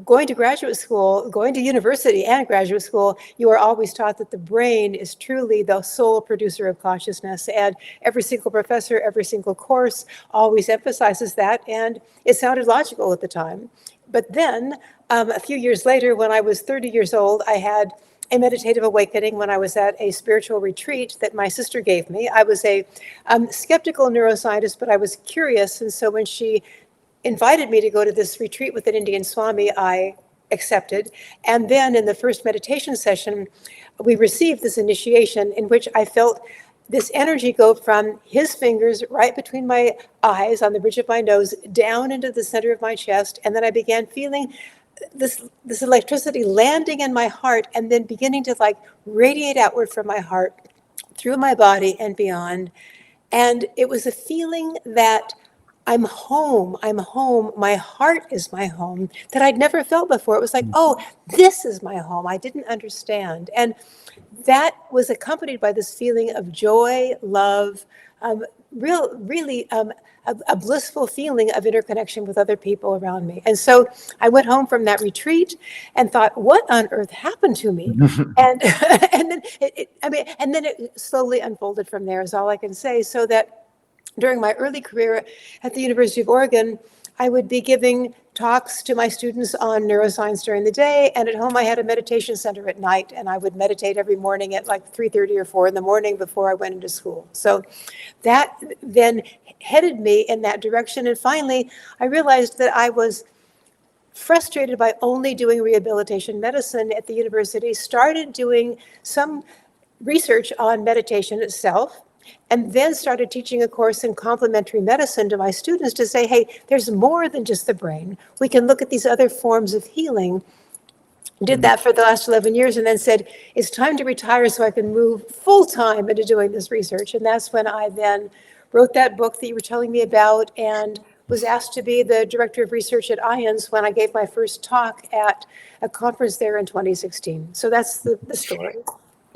going to graduate school, going to university and graduate school, you are always taught that the brain is truly the sole producer of consciousness. And every single professor, every single course always emphasizes that. And it sounded logical at the time. But then a few years later, when I was 30 years old, I had a meditative awakening when I was at a spiritual retreat that my sister gave me. I was a skeptical neuroscientist, but I was curious. And so when she invited me to go to this retreat with an Indian Swami, I accepted. And then in the first meditation session, we received this initiation in which I felt this energy go from his fingers right between my eyes on the bridge of my nose down into the center of my chest. And then I began feeling this electricity landing in my heart and then beginning to like radiate outward from my heart through my body and beyond. And it was a feeling that I'm home, my heart is my home, that I'd never felt before. It was like, oh, this is my home. I didn't understand. And that was accompanied by this feeling of joy, love, really a blissful feeling of interconnection with other people around me. And so I went home from that retreat and thought, what on earth happened to me? And then it slowly unfolded from there is all I can say. So that during my early career at the University of Oregon, I would be giving talks to my students on neuroscience during the day, and at home I had a meditation center at night, and I would meditate every morning at like 3:30 or 4 in the morning before I went into school. So that then headed me in that direction, and finally I realized that I was frustrated by only doing rehabilitation medicine at the university, started doing some research on meditation itself, and then started teaching a course in complementary medicine to my students to say, hey, there's more than just the brain. We can look at these other forms of healing. Did that for the last 11 years and then said, it's time to retire so I can move full time into doing this research. And that's when I then wrote that book that you were telling me about and was asked to be the director of research at IONS when I gave my first talk at a conference there in 2016. So that's the story.